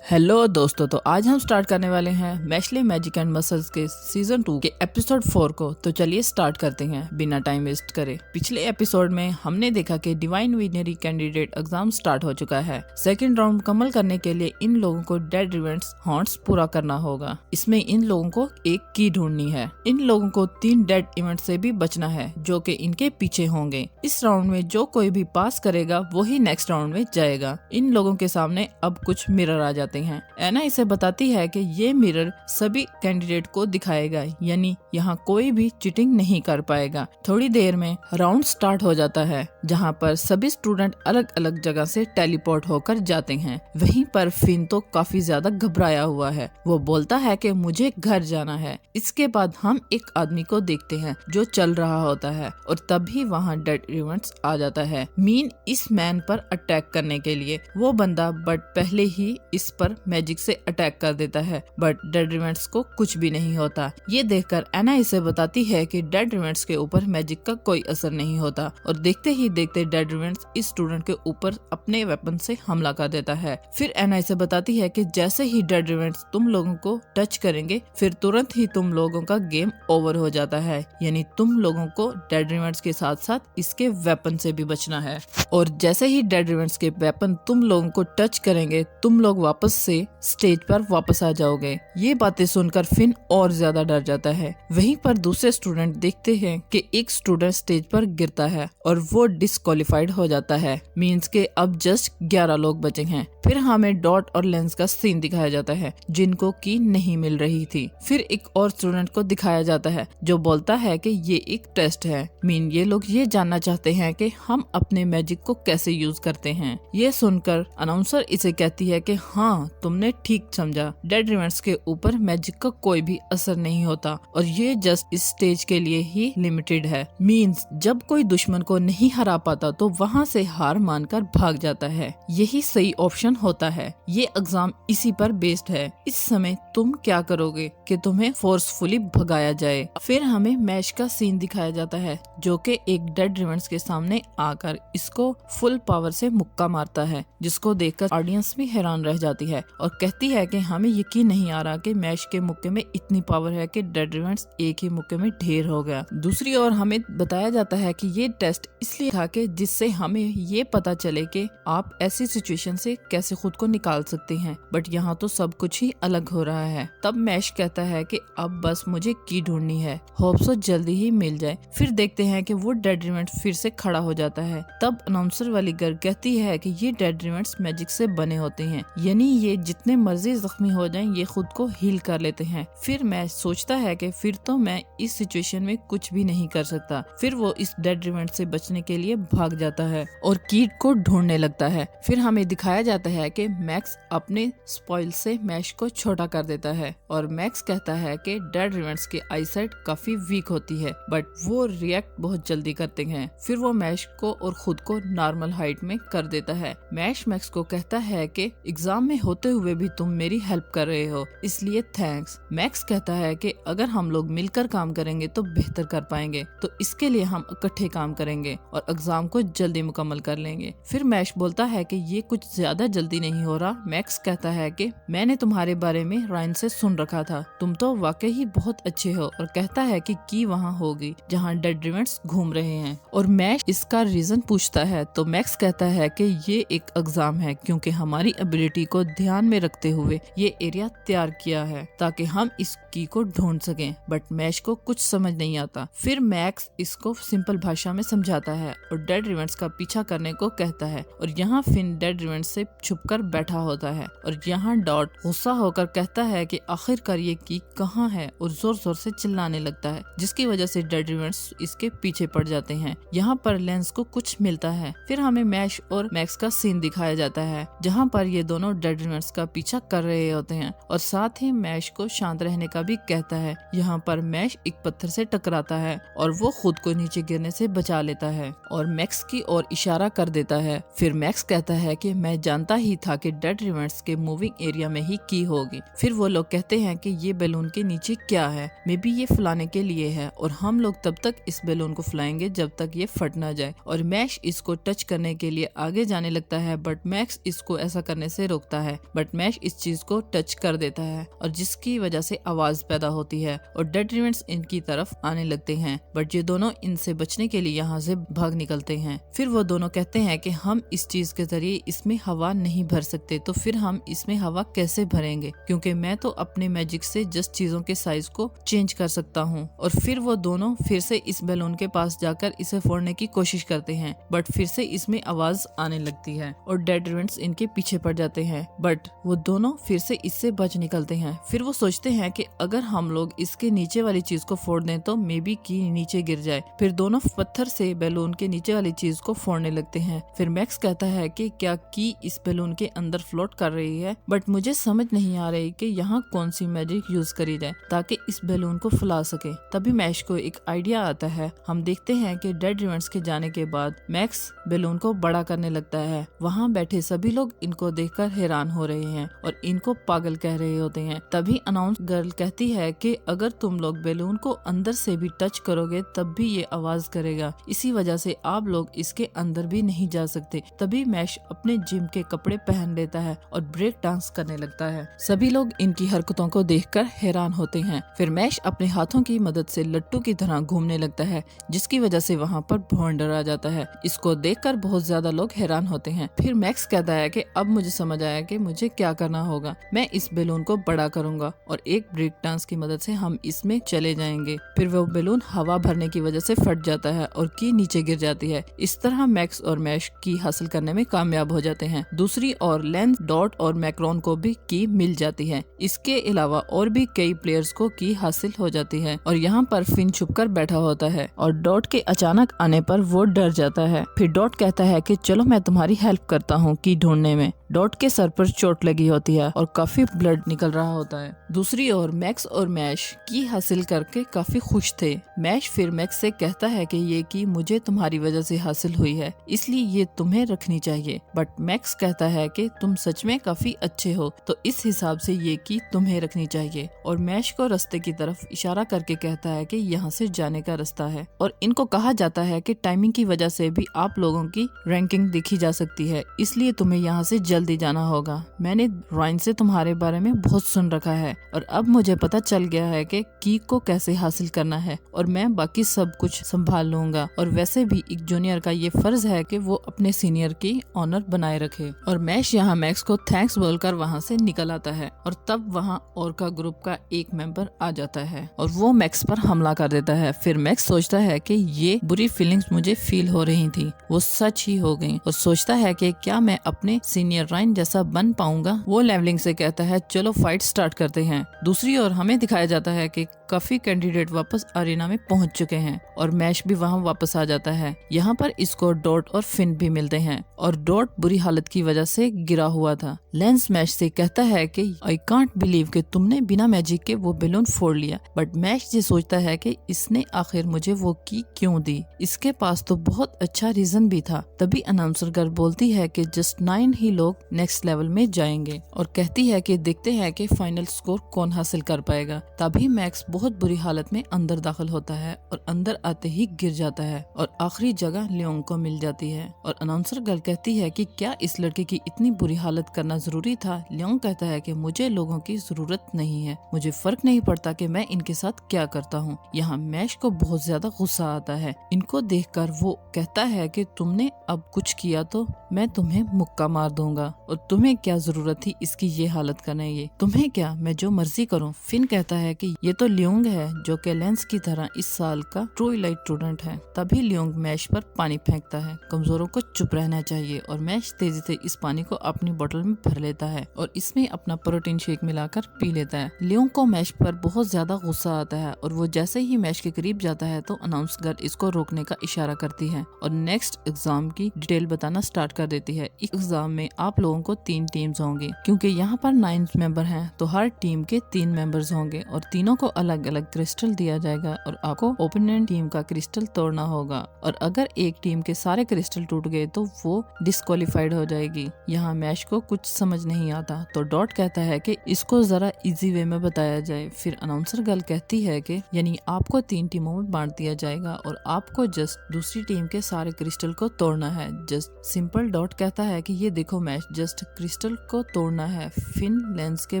Hello दोस्तों, तो आज हम स्टार्ट करने वाले हैं मैशले मैजिक एंड मसल्स के सीजन 2 के एपिसोड 4 को। तो चलिए स्टार्ट करते हैं बिना टाइम वेस्ट करे। पिछले एपिसोड में हमने देखा कि डिवाइन विनरी कैंडिडेट एग्जाम स्टार्ट हो चुका है। सेकंड राउंड मुकम्मल करने के लिए इन लोगों को डेड इवेंट्स हॉन्ट्स पूरा करना होगा। इसमें इन लोगों को एक की ढूंढनी है। इन लोगों को 3 डेड इवेंट से भी बचना है जो कि इनके पीछे होंगे। इस राउंड में जो कोई भी पास करेगा वही नेक्स्ट राउंड में जाएगा। इन लोगों के सामने अब कुछ मिरर आ जाते हैं। एना इसे बताती है कि ये मिरर सभी कैंडिडेट को दिखाएगा, यानी यहाँ कोई भी चीटिंग नहीं कर पाएगा। थोड़ी देर में राउंड स्टार्ट हो जाता है जहाँ पर सभी स्टूडेंट अलग अलग जगह से टेलीपोर्ट होकर जाते हैं। वहीं पर फिन तो काफी ज्यादा घबराया हुआ है। वो बोलता है कि मुझे घर जाना है। इसके बाद हम एक आदमी को देखते हैं जो चल रहा होता है और तभी वहाँ डेड इवेंट्स आ जाता है। मीन इस मैन पर अटैक करने के लिए वो बंदा बट पहले ही इस पर मैजिक से अटैक कर देता है, बट डेड इवेंट्स को कुछ भी नहीं होता। ये देखकर एना इसे बताती है कि डेड इवेंट्स के ऊपर मैजिक का कोई असर नहीं होता और देखते ही देखते डेड इवेंट्स इस स्टूडेंट के ऊपर अपने वेपन से हमला कर देता है। फिर एना इसे बताती है कि जैसे ही डेड इवेंट्स तुम लोगों को टच करेंगे फिर तुरंत ही तुम लोगों का गेम ओवर हो जाता है, यानी तुम लोगों को डेड इवेंट्स के साथ साथ इसके वेपन से भी बचना है। और जैसे ही डेड इवेंट्स के वेपन तुम लोगों को टच करेंगे तुम लोग वापस से स्टेज पर वापस आ जाओगे। ये बातें सुनकर फिन और ज्यादा डर जाता है। वहीं पर दूसरे स्टूडेंट देखते हैं कि एक स्टूडेंट स्टेज पर गिरता है और वो डिस्क्वालिफाइड हो जाता है। मींस के अब जस्ट 11 लोग बचे हैं। फिर हमें डॉट और लेंस का सीन दिखाया जाता है जिनको की नहीं मिल रही थी। फिर एक और स्टूडेंट को दिखाया जाता है जो बोलता है कि ये एक टेस्ट है। मीन ये लोग ये जानना चाहते हैं कि हम अपने मैजिक को कैसे यूज करते हैं। ये सुनकर अनाउंसर इसे कहती है कि हाँ तुमने ठीक समझा, डेड इवेंट्स के ऊपर मैजिक का कोई भी असर नहीं होता और ये जस्ट इस स्टेज के लिए ही लिमिटेड है। मींस जब कोई दुश्मन को नहीं हरा पाता तो वहाँ से हार मानकर भाग जाता है। यही सही ऑप्शन होता है। ये एग्जाम इसी पर बेस्ड है। इस समय तुम क्या करोगे कि तुम्हें फोर्सफुली भगाया जाए। फिर हमें मैश का सीन दिखाया जाता है जो कि एक डेड इवेंट्स के सामने आकर इसको फुल पावर से मुक्का मारता है, जिसको देखकर ऑडियंस भी हैरान रह जाती है और कहती है कि हमें यकीन नहीं आ रहा कि मैश के मुक्के में इतनी पावर है कि डेड इवेंट्स एक ही मुक्के में ढेर हो गया। दूसरी ओर हमें बताया जाता है कि ये टेस्ट इसलिए था कि जिससे हमें ये पता चले कि आप ऐसी सिचुएशन से कैसे खुद को निकाल सकते हैं, बट यहाँ तो सब कुछ ही अलग हो रहा है। तब मैश कहता है कि अब बस मुझे की ढूंढनी है, होप सो जल्दी ही मिल जाए। फिर देखते हैं कि वो डेड इवेंट फिर से खड़ा हो जाता है। तब अनाउंसर वाली गर्ल कहती है कि ये डेड इवेंट्स मैजिक से बने होते हैं, यानी ये जितने मर्जी जख्मी हो जाएं ये खुद को हील कर लेते हैं। फिर मैश सोचता है कि फिर तो मैं इस सिचुएशन में कुछ भी नहीं कर सकता। फिर वो इस डेड इवेंट से बचने के लिए भाग जाता है और कीट को ढूंढने लगता है। फिर हमें दिखाया जाता है कि मैक्स अपने स्पॉइल से मैश को छोटा कर देता है और मैक्स कहता है कि डेड इवेंट्स की आईसाइट काफी वीक होती है, बट वो रिएक्ट बहुत जल्दी करते हैं। फिर वो मैश को और खुद को नॉर्मल हाइट में कर देता है। मैश मैक्स को कहता है कि एग्जाम में होते हुए भी तुम मेरी हेल्प कर रहे हो, इसलिए थैंक्स। मैक्स कहता है कि अगर हम लोग मिलकर काम करेंगे तो बेहतर कर पाएंगे, तो इसके लिए हम इकट्ठे काम करेंगे और एग्जाम को जल्दी मुकम्मल कर लेंगे। फिर मैश बोलता है कि ये कुछ ज्यादा जल्दी नहीं हो रहा। मैक्स कहता है कि मैंने तुम्हारे बारे में रायन से सुन रखा था, तुम तो वाकई ही बहुत अच्छे हो, और कहता है कि की वहाँ होगी जहाँ डेड इवेंट्स घूम रहे हैं। और मैश इसका रीजन पूछता है तो मैक्स कहता है कि ये एक एग्जाम है क्योंकि हमारी एबिलिटी को ध्यान में रखते हुए ये एरिया तैयार किया है ताकि हम इस की को ढूंढ सकें, बट मैश को कुछ समझ नहीं आता। फिर मैक्स इसको सिंपल भाषा में समझाता है और डेड इवेंट्स का पीछा करने को कहता है और यहाँ फिन डेड इवेंट्स से छुपकर बैठा होता है और यहाँ डॉट गुस्सा होकर कहता है कि आखिरकार ये की कहाँ है और जोर जोर से चिल्लाने लगता है, जिसकी वजह से डेड इवेंट्स इसके पीछे पड़ जाते हैं। यहाँ पर लेंस को कुछ मिलता है। फिर हमें मैश और मैक्स का सीन दिखाया जाता है जहाँ पर ये दोनों डेड इवेंट्स का पीछा कर रहे होते हैं और साथ ही मैश को शांत रहने का भी कहता है। यहाँ पर मैश एक पत्थर से टकराता है और वो खुद को नीचे गिरने से बचा लेता है और मैक्स की ओर इशारा कर देता है। फिर मैक्स कहता है कि मैं जानता ही था कि डेड रिवर्स के मूविंग एरिया में ही की होगी। फिर वो लोग कहते हैं कि ये बैलून के नीचे क्या है, मे बी ये फुलाने के लिए है और हम लोग तब तक इस बैलून को फुलाएंगे जब तक ये फट ना जाए। और मैश इसको टच करने के लिए आगे जाने लगता है, बट मैक्स इसको ऐसा करने से रोकता है। बट मैश इस चीज को टच कर देता है और जिसकी वजह से आवाज पैदा होती है और डेड रिवर्स इनकी तरफ आने लगते हैं। बट ये दोनों इनसे बचने के लिए यहाँ से भाग निकलते हैं। फिर वो दोनों कहते हैं कि हम इस चीज के जरिए इसमें हवा नहीं भर सकते, तो फिर हम इसमें हवा कैसे भरेंगे, क्योंकि मैं तो अपने मैजिक से जस्ट चीजों के साइज को चेंज कर सकता हूँ। और फिर वो दोनों फिर से इस बैलून के पास जाकर इसे फोड़ने की कोशिश करते हैं, बट फिर से इसमें आवाज आने लगती है और डेड रिवर्स इनके पीछे पड़ जाते हैं। बट वो दोनों फिर से इससे बच निकलते हैं। फिर वो सोचते हैं कि अगर हम लोग इसके नीचे वाली चीज को फोड़ दें तो मे बी की नीचे गिर जाए। फिर दोनों पत्थर से बैलून के नीचे वाली चीज को फोड़ने लगते हैं। फिर मैक्स कहता है कि क्या की इस बैलून के अंदर फ्लोट कर रही है, बट मुझे समझ नहीं आ रही कि यहाँ कौन सी मैजिक यूज करी जाए ताकि इस बैलून को फुला सके। तभी मैश को एक आइडिया आता है। हम देखते हैं कि डेड रिवर्स के जाने के बाद मैक्स बैलून को बड़ा करने लगता है। वहाँ बैठे सभी लोग इनको देखकर हैरान हो रहे हैं और इनको पागल कह रहे होते हैं। तभी अनाउंस गर्ल कहती है कि अगर तुम लोग बैलून को अंदर से भी टच करोगे तब भी ये आवाज करेगा, इसी वजह से आप लोग इसके अंदर भी नहीं जा सकते। तभी मैश अपने जिम के कपड़े पहन लेता है और ब्रेक डांस करने लगता है। सभी लोग इनकी हरकतों को देखकर हैरान होते हैं। फिर मैश अपने हाथों की मदद से लट्टू की तरह घूमने लगता है, जिसकी वजह से वहाँ पर भौंडर आ जाता है। इसको देखकर बहुत ज्यादा लोग हैरान होते हैं। फिर मैक्स कहता है कि अब मुझे समझ आया कि मुझे क्या करना होगा। मैं इस बैलून को बड़ा करूंगा और एक ब्रेक डांस की मदद से हम इसमें चले जाएंगे। फिर वो बैलून हवा भरने की वजह से फट जाता है और की नीचे गिर जाती है। इस तरह मैक्स और मैश की हासिल करने में कामयाब हो जाते हैं। दूसरी ओर लेंस, डॉट और मैक्रोन को भी की मिल जाती है। इसके अलावा और भी कई प्लेयर्स को की हासिल हो जाती है और यहाँ पर फिन छुपकर बैठा होता है और डॉट के अचानक आने पर वो डर जाता है। फिर डॉट कहता है कि चलो मैं तुम्हारी हेल्प करता हूँ की ढूंढने में। डॉट के सर पर चोट लगी होती है और काफी ब्लड निकल रहा होता है। दूसरी ओर मैक्स और मैश की हासिल करके काफी खुश थे। मैश फिर मैक्स से कहता है कि ये की मुझे तुम्हारी वजह से हासिल हुई है, इसलिए ये तुम्हें रखनी चाहिए। बट मैक्स कहता है कि तुम सच में काफी अच्छे हो, तो इस हिसाब से ये की तुम्हें रखनी चाहिए। और मैश को रास्ते की तरफ इशारा करके कहता है कि यहाँ से जाने का रास्ता है। और इनको कहा जाता है कि टाइमिंग की वजह से भी आप लोगों की रैंकिंग देखी जा सकती है, इसलिए तुम्हें यहाँ से जल्दी जाना होगा। मैंने रॉइन से तुम्हारे बारे में बहुत सुन रखा है और अब मुझे पता चल गया है कि की को कैसे हासिल करना है और मैं बाकी सब कुछ संभाल लूंगा। और वैसे भी एक जूनियर का ये फर्ज है कि वो अपने सीनियर की ऑनर बनाए रखे। और मैश यहाँ मैक्स को थैंक्स बोलकर वहाँ से निकल आता है और तब वहाँ ओरका ग्रुप का एक मेंबर आ जाता है और वो मैक्स पर हमला कर देता है। फिर मैक्स सोचता है कि ये बुरी फीलिंग्स मुझे फील हो रही थी वो सच ही हो गई और सोचता है कि क्या मैं अपने सीनियर राइन जैसा बन पाऊंगा। वो लेवलिंग से कहता है चलो फाइट स्टार्ट करते हैं। दूसरी ओर हमें दिखाया जाता है कि काफी कैंडिडेट वापस अरेना में पहुंच चुके हैं और मैश भी वहां वापस आ जाता है। यहाँ पर इसको डॉट और फिन भी मिलते हैं और डॉट बुरी हालत की वजह से गिरा हुआ था। लेंस मैश से कहता है कि आई कांट बिलीव कि तुमने बिना मैजिक के वो बैलून फोड़ लिया। बट मैश ये सोचता है कि इसने आखिर मुझे वो की क्यों दी, इसके पास तो बहुत अच्छा रीजन भी था। तभी अनाउंसर गर्ल बोलती है कि जस्ट 9 ही लोग नेक्स्ट लेवल में जाएंगे और कहती है कि देखते हैं कि फाइनल स्कोर कौन हासिल कर पाएगा। तभी मैक्स बहुत बुरी हालत में अंदर दाखिल होता है और अंदर आते ही गिर जाता है और आखिरी जगह लियोंग को मिल जाती है। और अनाउंसर गर्ल कहती है कि क्या इस लड़के की इतनी बुरी हालत करना जरूरी था। लियोंग कहता है कि मुझे लोगों की जरूरत नहीं है, मुझे फर्क नहीं पड़ता कि मैं इनके साथ क्या करता हूँ। यहाँ मैश को बहुत ज्यादा गुस्सा आता है। इनको देखकर वो कहता है कि तुमने अब कुछ किया तो मैं तुम्हें मुक्का मार दूंगा और तुम्हें क्या जरूरत थी इसकी ये हालत करने, ये तुम्हें क्या मैं जो मर्जी करूँ। फिन कहता है कि ये तो लियोंग है जो कि लेंस की तरह इस साल का ट्वाइलाइट स्टूडेंट है। तभी लियोंग मैश पर पानी फेंकता है। कमजोरों को चुप रहना चाहिए और मैश तेजी से इस पानी को अपनी बोतल में भर लेता है और इसमें अपना प्रोटीन शेक मिलाकर पी लेता है। लियोंग को मैश पर बहुत ज्यादा गुस्सा आता है और वो जैसे ही मैश के करीब जाता है तो अनाउंस गर्ल इसको रोकने का इशारा करती है और नेक्स्ट एग्जाम की डिटेल बताना स्टार्ट कर देती है। इस एग्जाम में आप आप लोगों को 3 टीम्स होंगी, क्योंकि यहाँ पर 9 मेंबर हैं तो हर टीम के 3 मेंबर्स होंगे और तीनों को अलग अलग क्रिस्टल दिया जाएगा और आपको ओपोनेंट टीम का क्रिस्टल तोड़ना होगा। और अगर एक टीम के सारे क्रिस्टल टूट गए तो वो डिस्क्वालीफाइड हो जाएगी। यहाँ मैश को कुछ समझ नहीं आता तो डॉट कहता है कि इसको जरा इजी वे में बताया जाए। फिर अनाउंसर गर्ल कहती है कि यानी आपको 3 टीमों में बांट दिया जाएगा और आपको जस्ट दूसरी टीम के सारे क्रिस्टल को तोड़ना है, जस्ट सिंपल। डॉट कहता है कि ये देखो मैश, जस्ट क्रिस्टल को तोड़ना है। फिन लेंस के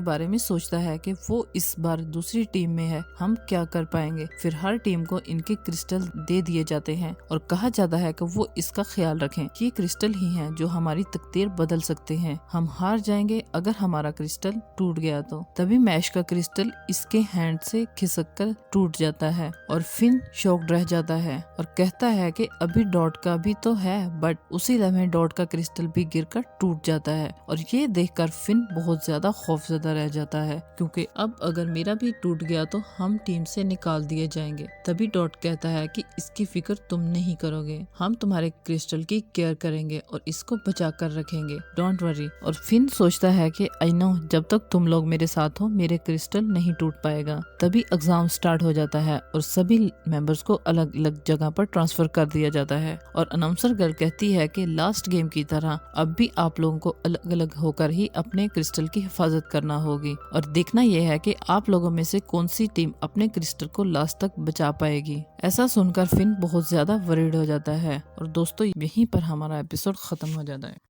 बारे में सोचता है कि वो इस बार दूसरी टीम में है, हम क्या कर पाएंगे। फिर हर टीम को इनके क्रिस्टल दे दिए जाते हैं और कहा जाता है कि वो इसका ख्याल रखें, ये क्रिस्टल ही हैं जो हमारी तकदीर बदल सकते हैं। हम हार जाएंगे अगर हमारा क्रिस्टल टूट गया तो। तभी मैश का क्रिस्टल इसके हैंड से खिसक कर टूट जाता है और फिन शॉक्ड रह जाता है और कहता है कि अभी डॉट का भी तो है, बट उसी लम्हे डॉट का क्रिस्टल भी गिरकर टूट जाता है। और ये देखकर फिन बहुत ज्यादा खौफजदा रह जाता है, क्योंकि अब अगर मेरा भी टूट गया तो हम टीम से निकाल दिए जाएंगे। तभी डॉट कहता है कि इसकी फिक्र तुम नहीं करोगे, हम तुम्हारे क्रिस्टल की केयर करेंगे और इसको बचा कर रखेंगे, डोंट वरी। और फिन सोचता है कि आई नो, जब तक तुम लोग मेरे साथ हो मेरे क्रिस्टल नहीं टूट पाएगा। तभी एग्जाम स्टार्ट हो जाता है और सभी मेंबर्स को अलग अलग जगह पर ट्रांसफर कर दिया जाता है और अनाउंसर गर्ल कहती है कि लास्ट गेम की तरह अब भी आप लोगों को अलग अलग होकर ही अपने क्रिस्टल की हिफाजत करना होगी और देखना यह है कि आप लोगों में से कौन सी टीम अपने क्रिस्टल को लास्ट तक बचा पाएगी। ऐसा सुनकर फिन बहुत ज्यादा वरीड हो जाता है और दोस्तों यहीं पर हमारा एपिसोड खत्म हो जाता है।